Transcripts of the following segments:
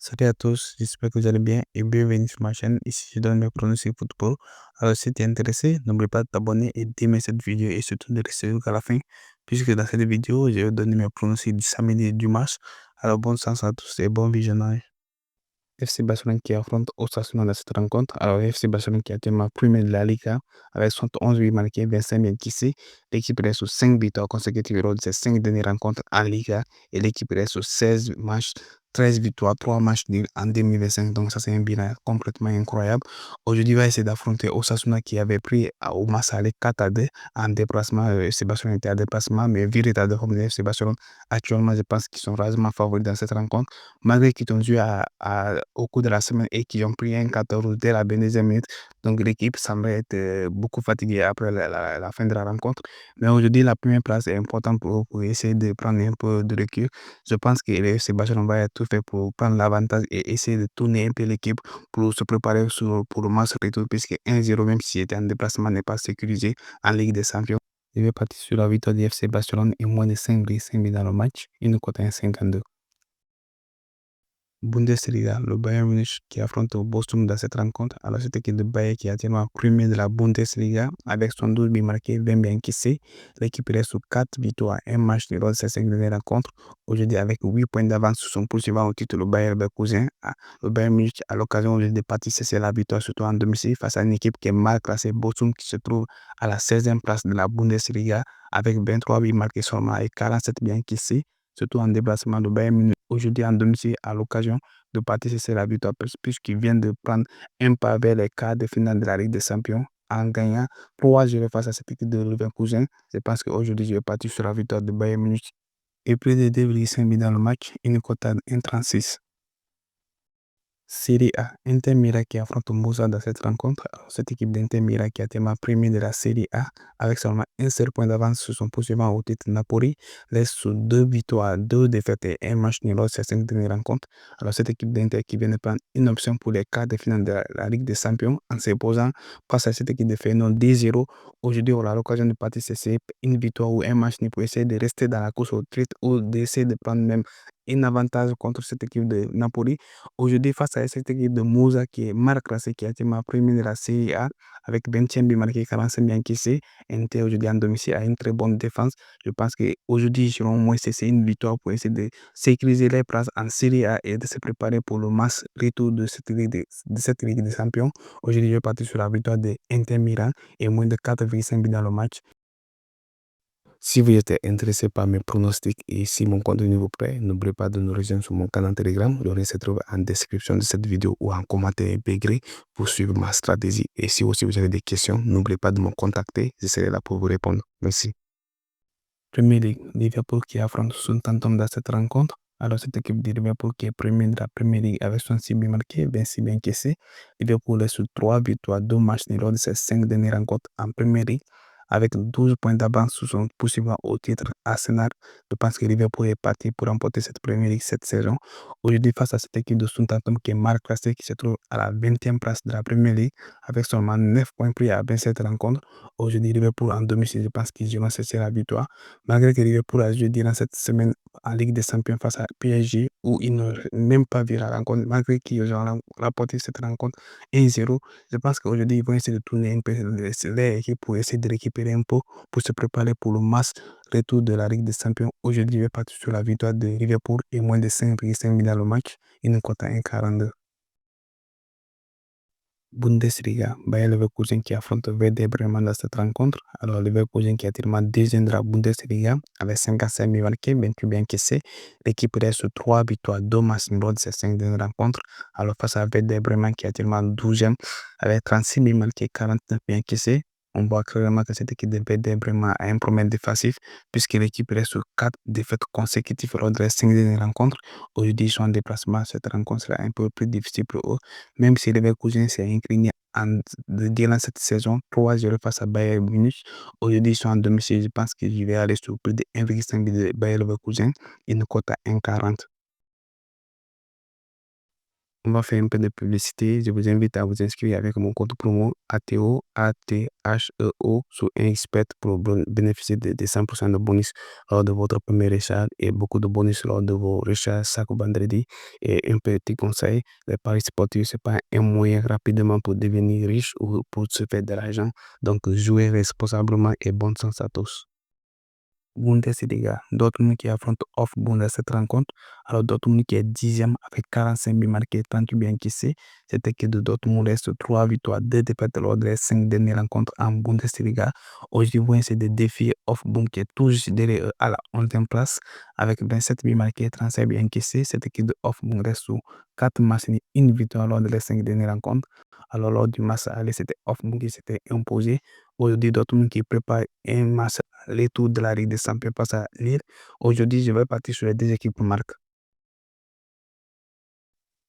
Salut à tous, j'espère que vous allez bien et bienvenue sur ma chaîne. Ici, je donne mes pronostics football. Alors, si tu es intéressé, n'oublie pas de t'abonner et d'aimer cette vidéo et surtout de rester jusqu'à la fin, puisque dans cette vidéo, je vais donner mes pronostics du samedi et du match. Alors, bonne chance à tous et bon visionnage. FC Barcelone qui affronte Osasuna dans cette rencontre. Alors, FC Barcelone qui est actuellement premier de la Liga avec 71 buts marqués, 25 buts encaissés. L'équipe reste sur 5 victoires consécutives lors de ses 5 dernières rencontres en Liga et l'équipe reste sur 16 matchs, 13 victoires, 3 matchs nuls en 2025. Donc, ça, c'est un bilan complètement incroyable. Aujourd'hui, il va essayer d'affronter Osasuna qui avait pris au match aller 4-2 en déplacement. FC Barcelone était à déplacement, mais vu l'état de forme de FC Barcelone, actuellement, je pense qu'ils sont largement favoris dans cette rencontre malgré qu'ils ont joué au cours de la semaine et qu'ils ont pris un 14 dès la 22e minute. Donc l'équipe semble être beaucoup fatiguée après la fin de la rencontre. Mais aujourd'hui, la première place est importante pour eux pour essayer de prendre un peu de recul. Je pense que le FC Barcelone va tout faire pour prendre l'avantage et essayer de tourner un peu l'équipe pour se préparer pour le match retour, puisque 1-0, même si c'était en déplacement, n'est pas sécurisé en Ligue des Champions. Je vais partir sur la victoire du FC Barcelone et moins de 5 buts, 5 buts dans le match. Une cote à 1,52. Bundesliga, le Bayern Munich qui affronte au Bochum dans cette rencontre. Alors, cette équipe de Bayern qui est actuellement premier de la Bundesliga avec 12 buts marqués, 20 buts encaissés. L'équipe reste sur 4 victoires, un match de lors de ces 5 dernières rencontres. Aujourd'hui, avec 8 points d'avance sur son poursuivant au titre, le Bayern Leverkusen. Le Bayern Munich a l'occasion aujourd'hui de participer c'est la victoire, surtout en domicile, face à une équipe qui est mal classée, Bochum, qui se trouve à la 16e place de la Bundesliga avec 23 buts marqués seulement et 47 buts encaissés. Surtout en déplacement, le Bayern Munich aujourd'hui en domicile à l'occasion de participer à la victoire puisqu'il vient de prendre un pas vers les quarts de finale de la Ligue des Champions en gagnant 3-0 face à cette équipe de Leverkusen. Je pense qu'aujourd'hui, je vais partir sur la victoire de Bayern Munich et plus de 2,5 buts dans le match, une cote à 1,36. Serie A, Inter Milan qui affronte Monza dans cette rencontre. Alors, cette équipe d'Inter Milan qui a tellement premier de la Serie A avec seulement un seul point d'avance sur son poursuivant au titre Napoli laisse sur 2 victoires, 2 défaites et un match nul lors de ces 5 dernières rencontres. Alors cette équipe d'Inter qui vient de prendre une option pour les quarts de finale de la Ligue des Champions en s'imposant face à cette équipe de Feyenoord 10-0. Aujourd'hui, on a l'occasion de participer une victoire ou un match nul pour essayer de rester dans la course au titre ou d'essayer de prendre même un avantage contre cette équipe de Napoli. Aujourd'hui, face à cette équipe de Monza qui est mal classée, qui est actuellement premier de la Serie A, avec 20e but marqué, 45 buts encaissés, Inter aujourd'hui en domicile a une très bonne défense. Je pense qu'aujourd'hui, ils auront au moins cessé une victoire pour essayer de sécuriser les places en Serie A et de se préparer pour le match retour de cette Ligue des Champions. Aujourd'hui, je vais partir sur la victoire de Inter Milan et moins de 4,5 buts dans le match. Si vous êtes intéressé par mes pronostics et si mon contenu vous plaît, n'oubliez pas de nous rejoindre sur mon canal Telegram. Le lien se trouve en description de cette vidéo ou en commentaire intégré pour suivre ma stratégie. Et si aussi vous avez des questions, n'oubliez pas de me contacter. Je serai là pour vous répondre. Merci. Premier League, Liverpool qui affronte Southampton dans cette rencontre. Alors, cette équipe de Liverpool qui est premier de la Premier League avec 66 buts marqués, 26 buts encaissés. Liverpool est sur 3 victoires, 2 matchs nuls lors de ses 5 dernières rencontres en Premier League avec 12 points d'avance sur son poursuivant au titre Arsenal. Je pense que Liverpool est parti pour remporter cette Premier League cette saison. Aujourd'hui, face à cette équipe de Southampton qui est mal classée, qui se trouve à la 20e place de la Premier League avec seulement 9 points pris à 27 rencontres. Aujourd'hui, Liverpool en domicile, je pense qu'ils iront chercher la victoire. Malgré que Liverpool a joué durant cette semaine en Ligue des Champions face à PSG, où ils n'ont même pas vu la rencontre, malgré qu'ils ont remporté cette rencontre 1-0, je pense qu'aujourd'hui, ils vont essayer de tourner un peu les équipes pour essayer de récupérer un peu, pour se préparer pour le match retour de la Ligue des Champions. Aujourd'hui, je vais partir sur la victoire de Liverpool et moins de 5,5 dans le match, une cote à 1,42. Bundesliga, Bayer Leverkusen qui affronte Werder Bremen dans cette rencontre. Alors, Leverkusen qui est actuellement deuxième de la Bundesliga avec 55 buts marqués, 28 buts encaissés. L'équipe reste sur 3 victoires, 2 matchs nuls lors de ces 5 dernières rencontres. Alors, face à Werder Bremen qui est actuellement 12e avec 36 buts marqués, 49 buts encaissés. On voit clairement que cette équipe de Werder Bremen a un problème défensif puisque l'équipe reste sur 4 défaites consécutives lors de les 5 dernières rencontres. Aujourd'hui, ils sont en déplacement. Cette rencontre sera un peu plus difficile pour eux. Même si Leverkusen s'est incliné durant cette saison 3-0 face à Bayern Munich, aujourd'hui ils sont en domicile. Je pense que je vais aller sur plus de 1,5 but de Bayer Leverkusen, une cote à 1,40. On va faire un peu de publicité. Je vous invite à vous inscrire avec mon code promo ATO, ATHEO sur Inxpert pour bénéficier de 100% de bonus lors de votre premier recharge et beaucoup de bonus lors de vos recharges chaque vendredi. Et un petit conseil, les paris sportifs, ce n'est pas un moyen rapidement pour devenir riche ou pour se faire de l'argent. Donc, jouez responsablement et bonne chance à tous. Bundesliga, Dortmund qui affronte Offenbach à cette rencontre. Alors Dortmund qui est 10e avec 45 buts marqués, 38 buts encaissés. Cette équipe de Dortmund reste 3 victoires, 2 défaites lors des 5 dernières rencontres en Bundesliga. Aujourd'hui, c'est des défis Offenbach qui est tout juste derrière eux à la 11e place avec 27 buts marqués, 35 buts encaissés. Cette équipe de Offenbach reste sous 4 matchs et 1 victoire lors des 5 dernières rencontres. Alors lors du match aller, c'était Offenbach qui s'était imposé. Aujourd'hui, Dortmund qui prépare un match retour de la Ligue des Champions face à Lille. Aujourd'hui, je vais partir sur les deux équipes marques.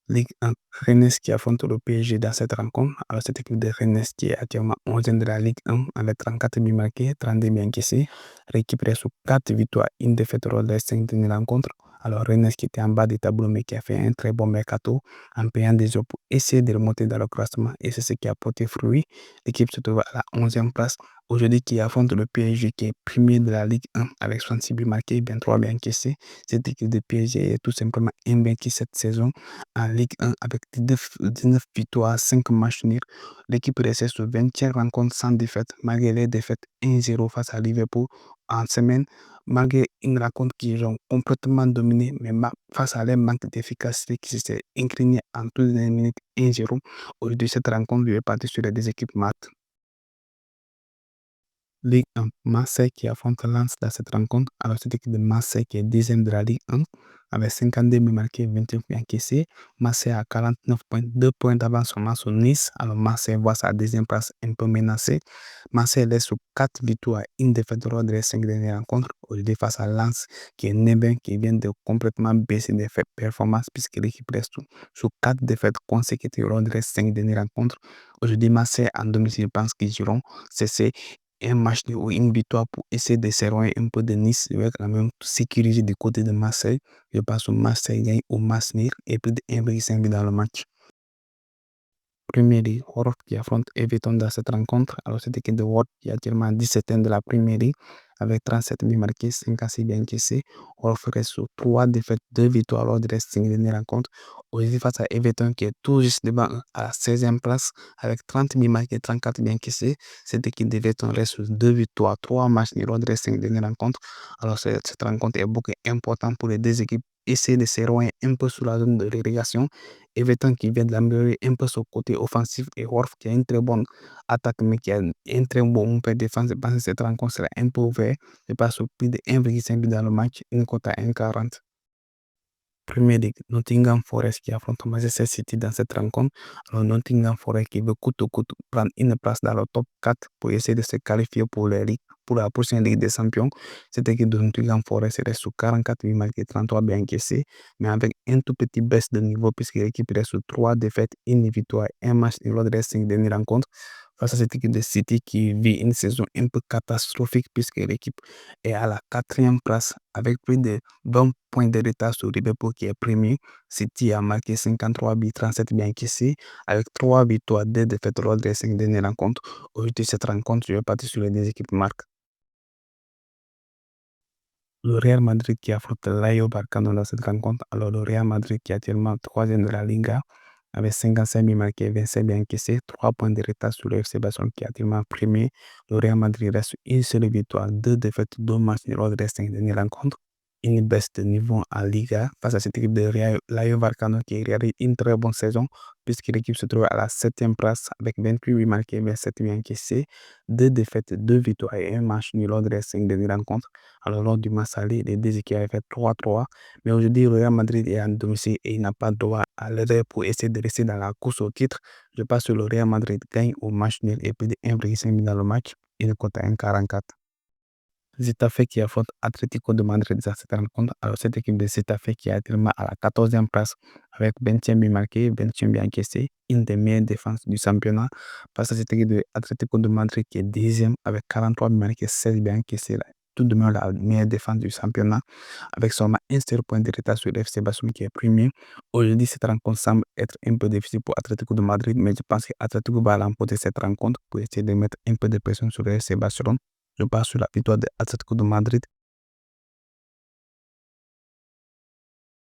Ligue 1, Rennes qui affronte le PSG dans cette rencontre. Alors, cette équipe de Rennes qui est actuellement 11e de la Ligue 1 avec 34 buts marqués, 32 buts encaissés. L'équipe reste sur 4 victoires, une défaite lors des 5 dernières rencontres. Alors, Rennes qui était en bas du tableau mais qui a fait un très bon mercato en payant des joueurs pour essayer de remonter dans le classement et c'est ce qui a porté fruit. L'équipe se trouve à la 11e place aujourd'hui qui affronte le PSG qui est premier de la Ligue 1 avec 66 buts marqués, 23 buts encaissés. Cette équipe de PSG est tout simplement invaincue cette saison en Ligue 1 avec 19 victoires, 5 matchs nuls. L'équipe reste sur 20e rencontre sans défaite, malgré les défaites 1-0 face à Liverpool en semaine, malgré une rencontre qu'ils ont complètement dominée, mais face à leur manque d'efficacité qui s'est incliné en toutes les minutes 1-0. Aujourd'hui, cette rencontre est partie sur les deux équipes marques. Ligue 1, Marseille qui affronte Lens dans cette rencontre. Alors, cette équipe de Marseille qui est 10e de la Ligue 1 avec 52 buts marqués, 21 buts encaissés. Marseille a 49 points, 2 points d'avance sur Nice. Alors, Marseille voit sa deuxième place un peu menacée. Marseille laisse sur 4 victoires, une défaite lors des 5 dernières rencontres. Aujourd'hui, face à Lens qui est 9e, qui vient de complètement baisser des performances puisque l'équipe reste sur 4 défaites consécutives lors des 5 dernières rencontres. Aujourd'hui, Marseille en domicile, je pense qu'ils iront cesser un match ou une victoire pour essayer de s'éloigner un peu de Nice. Je vais quand même sécuriser du côté de Marseille. Je pense au Marseille gagne au match nul et plus de 1,5 but dans le match. Premier League, Wolves qui affronte Everton dans cette rencontre. Alors, cette équipe de Wolves qui est actuellement 17e de la Premier League avec 37 buts marqués, 56 buts encaissés. Wolves reste sur 3 défaites, 2 victoires lors des 5 dernières rencontres. Aujourd'hui, face à Everton qui est tout juste devant à la 16e place avec 30 buts marqués, 34 buts encaissés. Cette équipe d'Everton reste sur 2 victoires, 3 matchs lors des 5 dernières rencontres. Alors, cette rencontre est beaucoup importante pour les deux équipes. Essayer de s'éloigner un peu sous la zone de relégation. Everton qui vient d'améliorer un peu son côté offensif et Wolves qui a une très bonne attaque mais qui a un très bon mouvement défense. Je pense que cette rencontre sera un peu ouverte. Je passe au plus de 1,5 but dans le match, une cote à 1,40. Premier League, Nottingham Forest qui affronte Manchester City dans cette rencontre. Alors, Nottingham Forest qui veut coûte que coûte prendre une place dans le top 4 pour essayer de se qualifier pour, pour la prochaine Ligue des Champions. Cette équipe de Nottingham Forest reste sur 44 buts marqués, 33 buts encaissés, mais avec un tout petit baisse de niveau puisque l'équipe reste sur 3 défaites, une victoire, un match lors des 5 dernières rencontres. Face à cette équipe de City qui vit une saison un peu catastrophique puisque l'équipe est à la 4e place avec plus de 20 points de retard sur Liverpool qui est premier. City a marqué 53 buts, 37 buts encaissés avec 3 victoires, 2 défaites lors des 5 dernières rencontres. Aujourd'hui, cette rencontre, je vais partir sur les deux équipes marques. Le Real Madrid qui affronte le Rayo Vallecano dans cette rencontre. Alors, le Real Madrid qui est actuellement 3e de la Liga avec 55 buts marqués, 25 buts encaissés, 3 points de retard sur le FC Barcelone qui est actuellement premier. Le Real Madrid reste une seule victoire, 2 défaites, 2 matchs lors des 5 dernières rencontres. Une baisse de niveau en Liga face à cette équipe de Rayo Vallecano qui réalise une très bonne saison puisque l'équipe se trouve à la 7e place avec 28 buts marqués, 27 buts encaissés, 2 défaites, 2 victoires et un match nul lors des 5 dernières rencontres. Alors lors du match aller, les deux équipes avaient fait 3-3, mais aujourd'hui le Real Madrid est en domicile et il n'a pas droit à l'erreur pour essayer de rester dans la course au titre. Je pense que le Real Madrid gagne au match nul et plus de 1,5 but dans le match, une cote à 1,44. Zetafe qui affronte Atlético de Madrid dans cette rencontre. Alors, cette équipe de Zetafe qui est actuellement à la 14e place avec 21 buts marqués, 21 buts encaissés, une des meilleures défenses du championnat. Face à cette équipe de Atlético de Madrid qui est 10e avec 43 buts marqués, 16 buts encaissés. tout de même la meilleure défense du championnat avec seulement un seul point de retard sur le FC Barcelone qui est premier. Aujourd'hui, cette rencontre semble être un peu difficile pour Atlético de Madrid, mais je pense qu'Atlético va remporter cette rencontre pour essayer de mettre un peu de pression sur le FC Barcelone. Je pars sur la victoire de Atlético de Madrid